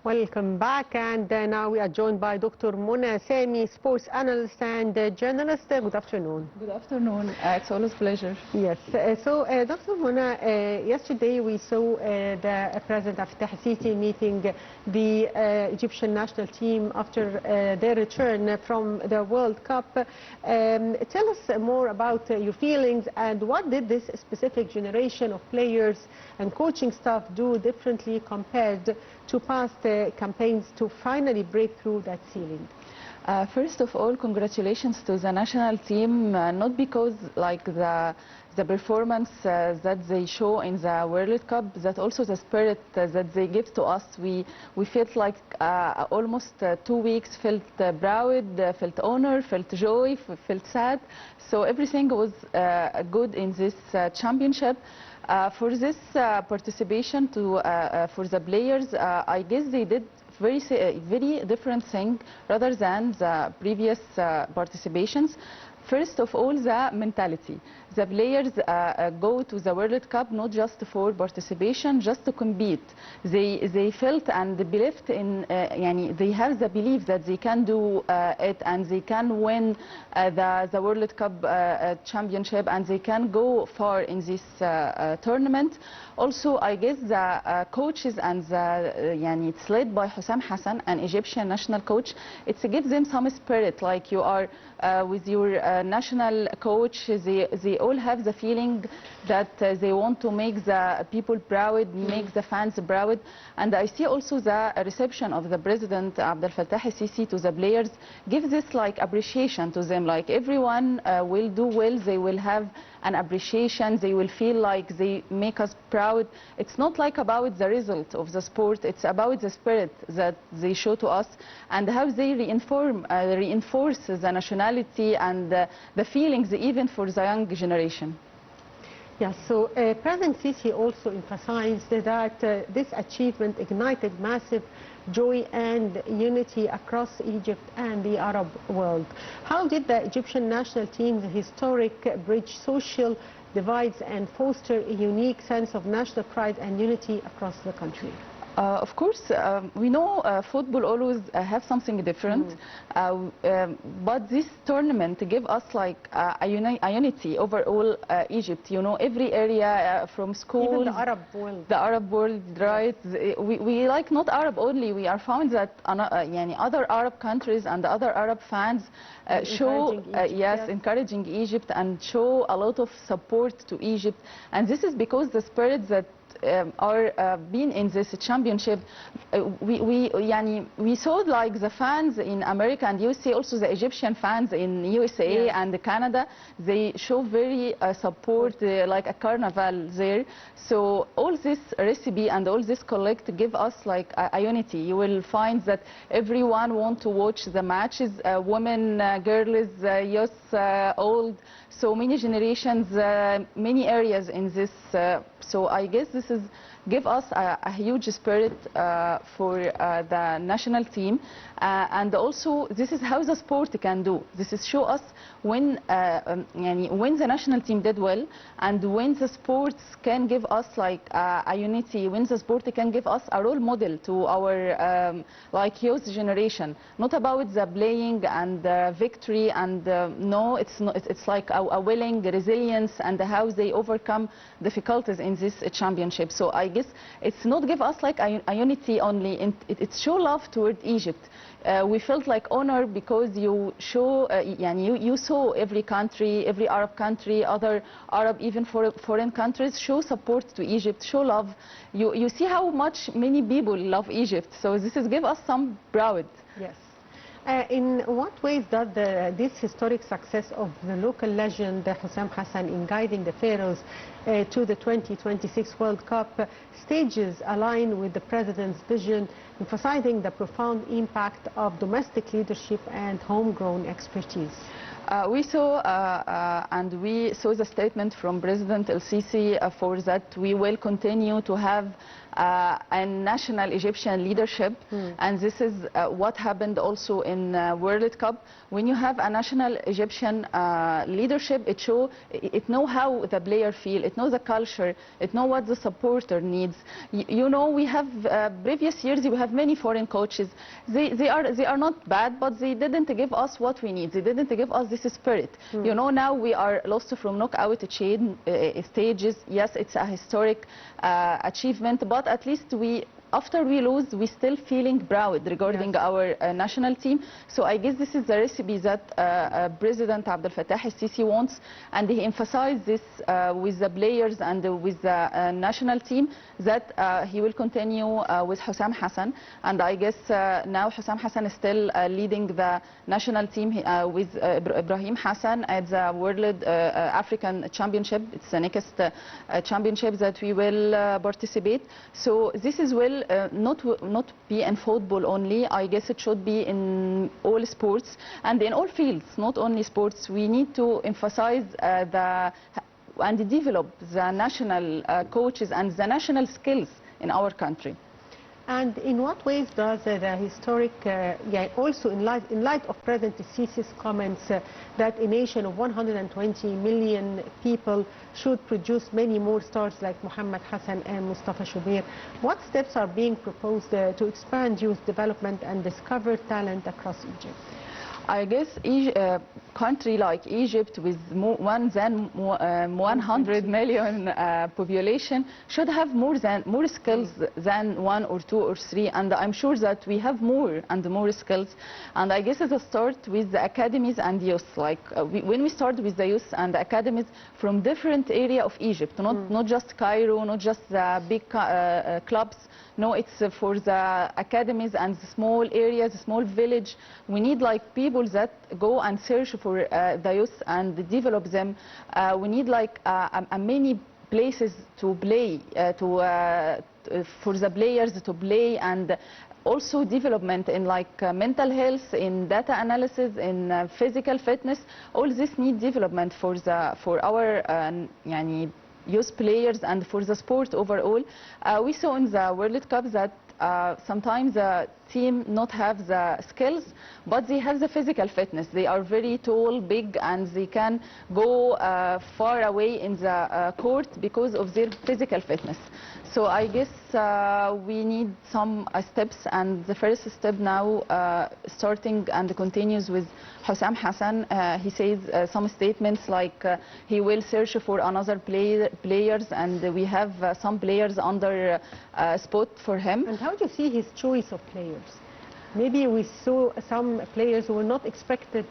Welcome back, and now we are joined by Dr. Mona Samy, sports analyst and journalist. Good afternoon. Good afternoon. It's always a pleasure. Yes. Dr. Mona, yesterday we saw the President Fattah Sisi meeting the Egyptian national team after their return from the World Cup. Tell us more about your feelings and what did this specific generation of players and coaching staff do differently compared to past campaigns to finally break through that ceiling? First of all, congratulations to the national team, not because like the performance that they show in the World Cup, that also the spirit that they give to us. We felt like almost 2 weeks, felt proud, felt honor, felt joy, felt sad. So everything was good in this championship. For this participation for the players, I guess they did very different thing rather than the previous participations. First of all, the mentality. The players go to the World Cup not just for participation, just to compete. They felt and believed in, they have the belief that they can do it and they can win the World Cup championship and they can go far in this tournament. Also, I guess the coaches and it's led by Hussam Hassan, an Egyptian national coach. It gives them some spirit, like you are with your national coach. They all have the feeling that they want to make the people proud, make the fans proud. And I see also the reception of the President Abdel Fattah Sisi to the players gives this like appreciation to them, like everyone will do well, they will have an appreciation, they will feel like they make us proud. It's not like about the result of the sport, it's about the spirit that they show to us and how they reinforce the nationality and the feelings even for the young generation. Yes, so President Sisi also emphasized that this achievement ignited massive joy and unity across Egypt and the Arab world. How did the Egyptian national team's historic bridge social divides and foster a unique sense of national pride and unity across the country? Of course, we know football always have something different, but this tournament give us like a unity over all Egypt. You know, every area from schools. Even the Arab world. The Arab world, right? Yes. We like not Arab only. We are found that other Arab countries and other Arab fans show, yes, encouraging Egypt and show a lot of support to Egypt. And this is because the spirit that are being in this championship, we saw like the fans in America and USA, also the Egyptian fans in USA and Canada, they show very support, like a carnival there. So all this recipe and all this collect give us like a unity. You will find that everyone want to watch the matches, women, girls, youth, old, so many generations, many areas in this. So I guess this is give us a huge spirit for the national team, and also this is how the sport can do. This is show us when the national team did well, and when the sports can give us like a unity, when the sport can give us a role model to our like youth generation. Not about the playing and victory, and no, it's like a willing resilience and how they overcome difficulties in this championship. So I guess it's not give us like a unity only, it show love toward Egypt. We felt like honor because you show, you saw every country, every Arab country, other Arab, even foreign countries show support to Egypt, show love. You see how much many people love Egypt, so this is give us some pride. Yes. In what ways does this historic success of the local legend Hussam Hassan in guiding the Pharaohs to the 2026 World Cup stages align with the President's vision, emphasizing the profound impact of domestic leadership and homegrown expertise? We saw and we saw the statement from President El-Sisi for that we will continue to have a national Egyptian leadership, and this is what happened also in World Cup. When you have a national Egyptian leadership, it know how the player feel, it knows the culture, it know what the supporter needs. You know, we have previous years we have many foreign coaches. They are not bad, but they didn't give us what we need. They didn't give us this spirit. You know, now we are lost from knockout stages. Yes, it's a historic achievement, but at least after we lose, we still feeling proud regarding our national team. So I guess this is the recipe that President Abdel Fattah el-Sisi wants, and he emphasized this with the players and with the national team, that he will continue with Hussam Hassan. And I guess now Hussam Hassan is still leading the national team with Ibrahim Hassan at the World African Championship. It's the next championship that we will participate. So this is not be in football only. I guess it should be in all sports and in all fields, not only sports. We need to emphasize and develop the national coaches and the national skills in our country. And in what ways does the historic, also in light of President Sisi's comments that a nation of 120 million people should produce many more stars like Mohammed Hassan and Mustafa Shubir, what steps are being proposed to expand youth development and discover talent across Egypt? I guess a country like Egypt with more than 100 million population should have more skills than 1 or 2 or 3, and I'm sure that we have more and more skills. And I guess it start with the academies and youth. Like when we start with the youth and the academies from different area of Egypt, not just Cairo, not just the big clubs. No, it's for the academies and the small areas, small village. We need like people that go and search for the youth and develop them. We need like many places to play, for the players to play, and also development in like mental health, in data analysis, in physical fitness. All this need development for our youth players and for the sport overall. We saw in the World Cup that sometimes the team not have the skills, but they have the physical fitness. They are very tall, big, and they can go far away in the court because of their physical fitness. So I guess we need some steps, and the first step now starting and continues with Hussam Hassan. He says some statements like he will search for another players, and we have some players under spot for him. And how do you see his choice of players? Maybe we saw some players who were not expected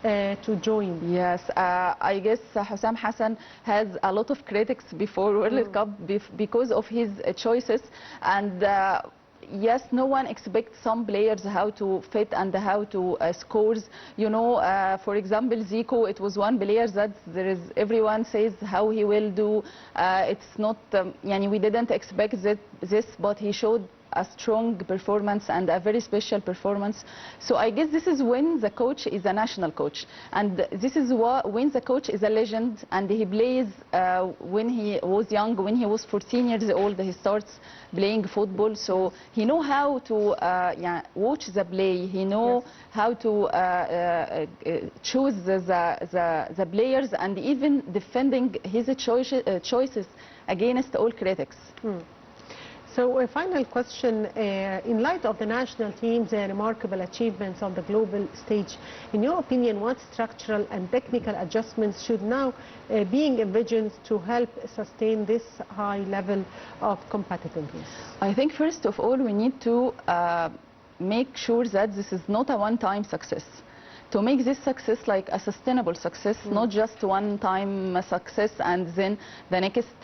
to join. Yes, I guess Hussam Hassan has a lot of critics before World Cup because of his choices, and yes, no one expects some players how to fit and how to score. You know, for example, Zico, it was one player that everyone says how he will do. It's not, we didn't expect this, but he showed a strong performance and a very special performance. So I guess this is when the coach is a national coach, and this is when the coach is a legend, and he plays when he was young, when he was 14 years old, he starts playing football. So he know how to watch the play, he know how to choose the players, and even defending his choices against all critics. So a final question, in light of the national team's remarkable achievements on the global stage, in your opinion, what structural and technical adjustments should now being envisioned to help sustain this high level of competitiveness? I think first of all we need to make sure that this is not a one-time success. To make this success like a sustainable success, not just one-time success and then the next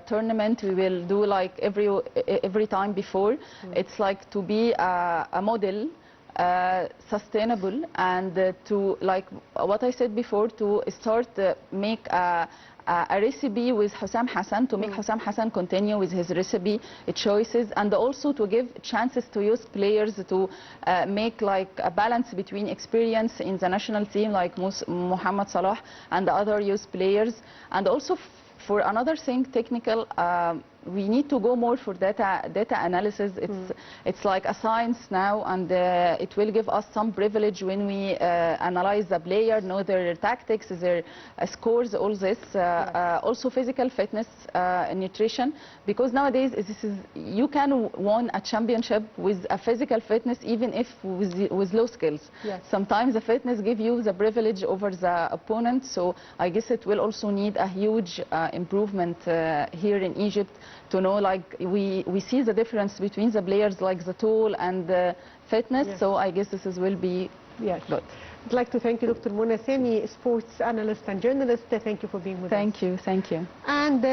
tournament we will do like every time before. It's like to be a model sustainable, and to, like what I said before, to start make a recipe with Hussam Hassan, to make Hussam Hassan continue with his recipe choices, and also to give chances to youth players to make like a balance between experience in the national team like Mohamed Salah and the other youth players. And also for another thing, technical, we need to go more for data analysis. It's like a science now, and it will give us some privilege when we analyze the player, know their tactics, their scores, all this. Also physical fitness, nutrition, because nowadays you can win a championship with a physical fitness even if with low skills. Yes. Sometimes the fitness gives you the privilege over the opponent, so I guess it will also need a huge improvement here in Egypt, to know, like we see the difference between the players, like the tool and the fitness. Yes. So I guess will be good. I'd like to thank you, Dr. Mona Samy, sports analyst and journalist. Thank you for being with us. Thank you. And